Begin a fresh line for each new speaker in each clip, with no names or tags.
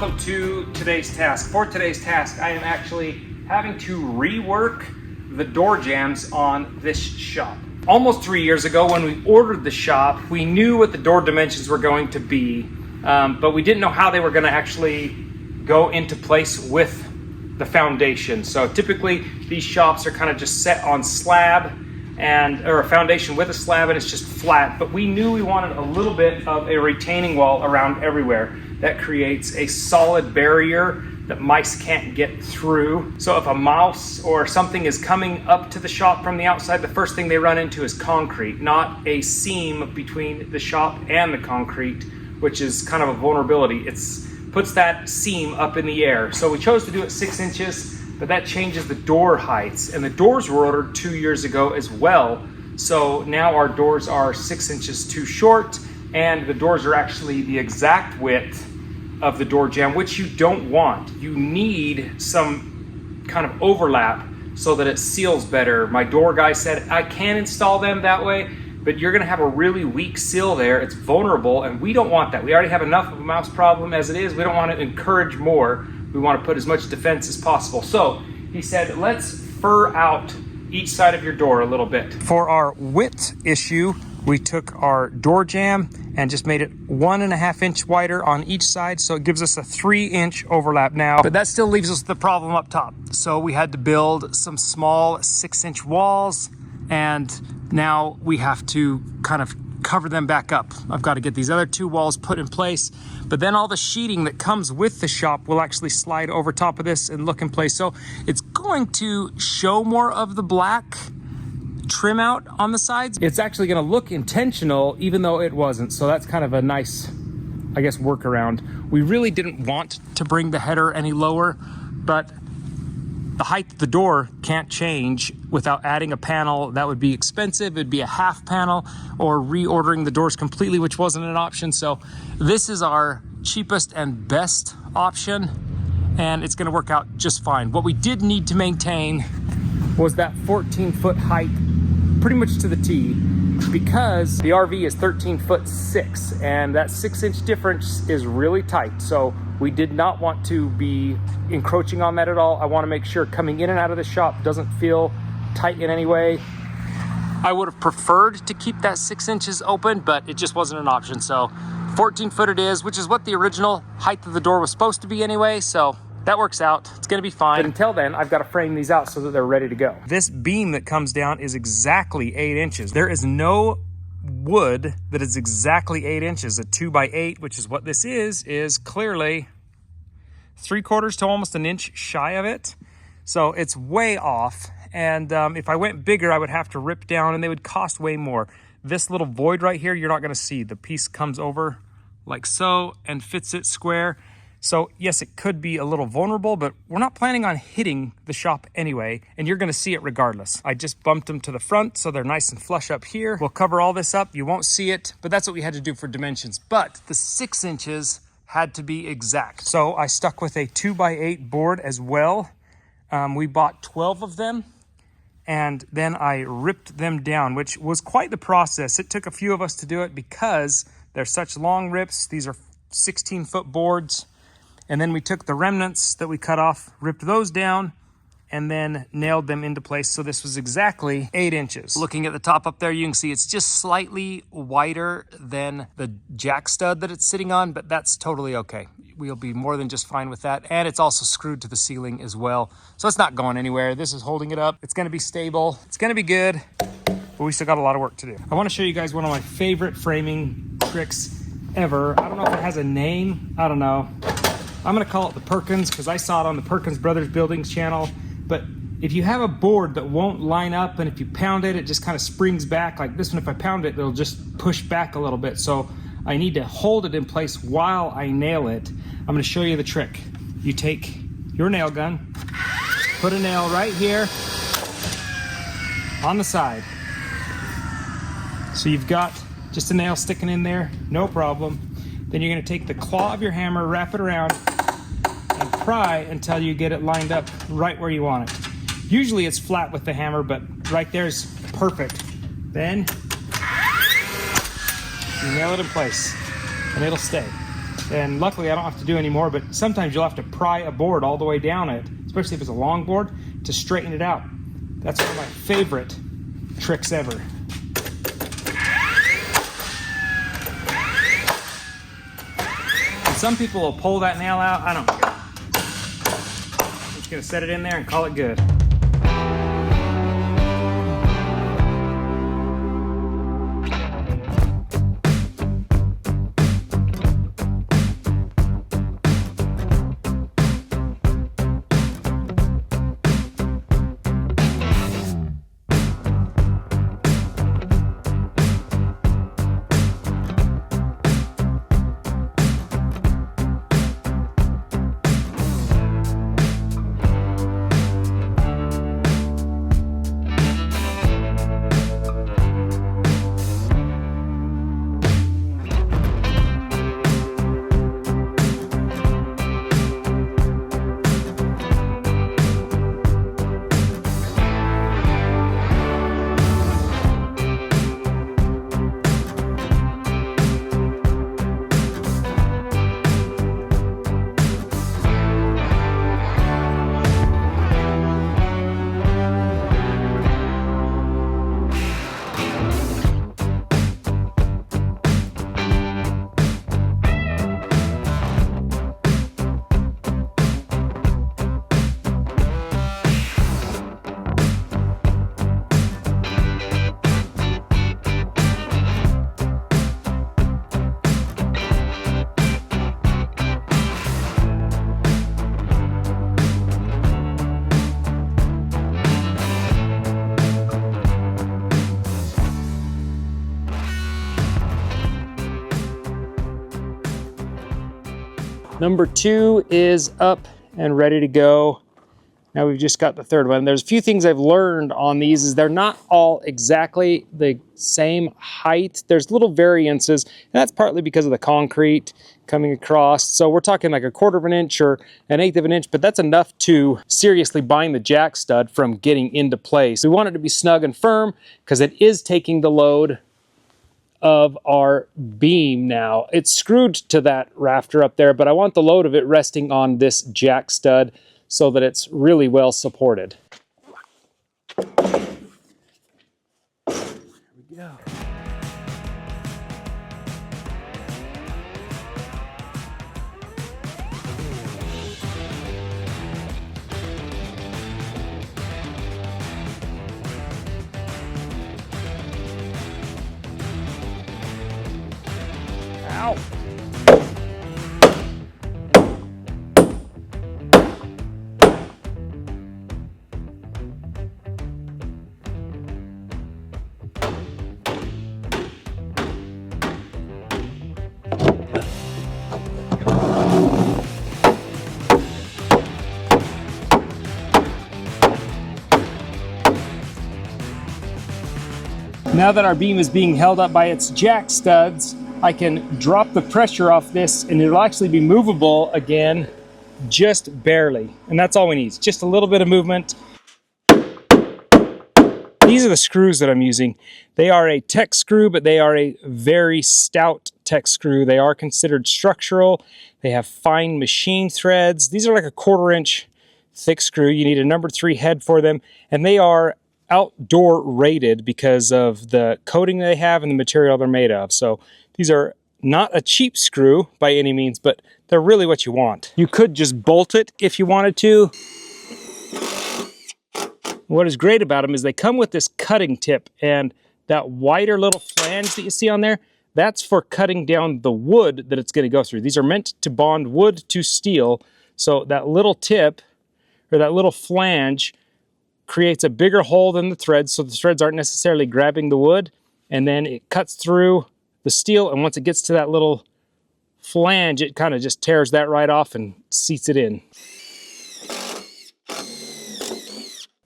welcome to today's task. For today's task, I am actually having to rework the door jambs on this shop. Almost 3 years ago when we ordered the shop, we knew what the door dimensions were going to be, but we didn't know how they were going to actually go into place with the foundation. So typically these shops are kind of just set on slab or a foundation with a slab, and it's just flat, but we knew we wanted a little bit of a retaining wall around everywhere that creates a solid barrier that mice can't get through. So if a mouse or something is coming up to the shop from the outside, the first thing they run into is concrete, not a seam between the shop and the concrete, which is kind of a vulnerability. It puts that seam up in the air. So we chose to do it 6 inches, but that changes the door heights. And the doors were ordered 2 years ago as well. So now our doors are 6 inches too short, and the doors are actually the exact width of the door jamb, which you don't want. You need some kind of overlap so that it seals better. My door guy said, I can install them that way, but you're gonna have a really weak seal there. It's vulnerable, and we don't want that. We already have enough of a mouse problem as it is. We don't want to encourage more. We want to put as much defense as possible. So he said, let's fur out each side of your door a little bit. For our width issue, we took our door jamb and just made it 1.5 inch wider on each side. So it gives us a 3 inch overlap now, but that still leaves us the problem up top. So we had to build some small 6 inch walls, and now we have to kind of cover them back up. I've got to get these other 2 walls put in place, but then all the sheeting that comes with the shop will actually slide over top of this and look in place. So it's going to show more of the black trim out on the sides. It's actually going to look intentional even though it wasn't. So that's kind of a nice, I guess, workaround. We really didn't want to bring the header any lower, but the height of the door can't change without adding a panel. That would be expensive. It'd be a half panel or reordering the doors completely, which wasn't an option. So this is our cheapest and best option, and it's gonna work out just fine. What we did need to maintain was that 14-foot height pretty much to the T, because the RV is 13'6", and that 6 inch difference is really tight. So we did not want to be encroaching on that at all. I want to make sure coming in and out of the shop doesn't feel tight in any way. I would have preferred to keep that 6 inches open, but it just wasn't an option. So 14 foot it is, which is what the original height of the door was supposed to be anyway. So that works out. It's gonna be fine. But until then, I've got to frame these out so that they're ready to go. This beam that comes down is exactly 8 inches. There is no wood that is exactly 8 inches. A 2x8, which is what this is clearly 3/4 to almost an inch shy of it. So it's way off. And if I went bigger, I would have to rip down, and they would cost way more. This little void right here, you're not gonna see. The piece comes over like so and fits it square. So yes, it could be a little vulnerable, but we're not planning on hitting the shop anyway, and you're gonna see it regardless. I just bumped them to the front so they're nice and flush up here. We'll cover all this up. You won't see it, but that's what we had to do for dimensions. But the 6 inches had to be exact. So I stuck with a 2x8 board as well. We bought 12 of them, and then I ripped them down, which was quite the process. It took a few of us to do it because they're such long rips. These are 16-foot boards. And then we took the remnants that we cut off, ripped those down, and then nailed them into place. So this was exactly 8 inches. Looking at the top up there, you can see it's just slightly wider than the jack stud that it's sitting on, but that's totally okay. We'll be more than just fine with that. And it's also screwed to the ceiling as well. So it's not going anywhere. This is holding it up. It's gonna be stable. It's gonna be good, but we still got a lot of work to do. I wanna show you guys one of my favorite framing tricks ever. I don't know if it has a name. I don't know. I'm gonna call it the Perkins, because I saw it on the Perkins Brothers Buildings channel. But if you have a board that won't line up, and if you pound it, it just kind of springs back like this one. If I pound it, it'll just push back a little bit. So I need to hold it in place while I nail it. I'm gonna show you the trick. You take your nail gun, put a nail right here on the side. So you've got just a nail sticking in there, no problem. Then you're gonna take the claw of your hammer, wrap it around, and pry until you get it lined up right where you want it. Usually it's flat with the hammer, but right there is perfect. Then you nail it in place, and it'll stay. And luckily I don't have to do any more, but sometimes you'll have to pry a board all the way down it, especially if it's a long board, to straighten it out. That's one of my favorite tricks ever. And some people will pull that nail out. I don't care. I'm just gonna set it in there and call it good. Number 2 is up and ready to go. Now we've just got the third one. There's a few things I've learned on these is they're not all exactly the same height. There's little variances, and that's partly because of the concrete coming across. So we're talking like 1/4 of an inch or 1/8 of an inch, but that's enough to seriously bind the jack stud from getting into place. We want it to be snug and firm because it is taking the load of our beam now. It's screwed to that rafter up there, but I want the load of it resting on this jack stud so that it's really well supported. There we go. Ow. Now that our beam is being held up by its jack studs, I can drop the pressure off this and it'll actually be movable again, just barely. And that's all we need, just a little bit of movement. These are the screws that I'm using. They are a Tech screw, but they are a very stout Tech screw. They are considered structural. They have fine machine threads. These are like 1/4 inch thick screw. You need a number 3 head for them, and they are outdoor rated because of the coating they have and the material they're made of. So these are not a cheap screw by any means, but they're really what you want. You could just bolt it if you wanted to. What is great about them is they come with this cutting tip, and that wider little flange that you see on there, that's for cutting down the wood that it's going to go through. These are meant to bond wood to steel, so that little tip or that little flange creates a bigger hole than the threads, so the threads aren't necessarily grabbing the wood, and then it cuts through the steel, and once it gets to that little flange, it kind of just tears that right off and seats it in.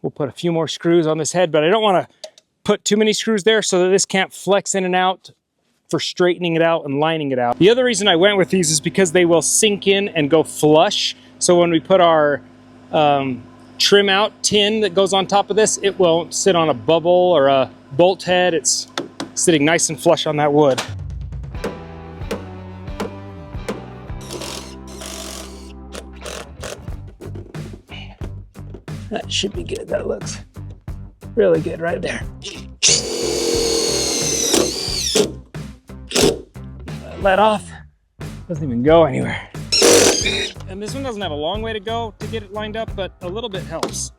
We'll put a few more screws on this head, but I don't want to put too many screws there so that this can't flex in and out for straightening it out and lining it out. The other reason I went with these is because they will sink in and go flush, so when we put our trim out tin that goes on top of this, it won't sit on a bubble or a bolt head. It's sitting nice and flush on that wood. should be good. That looks really good right there. Let off, doesn't even go anywhere. And this one doesn't have a long way to go to get it lined up, but a little bit helps.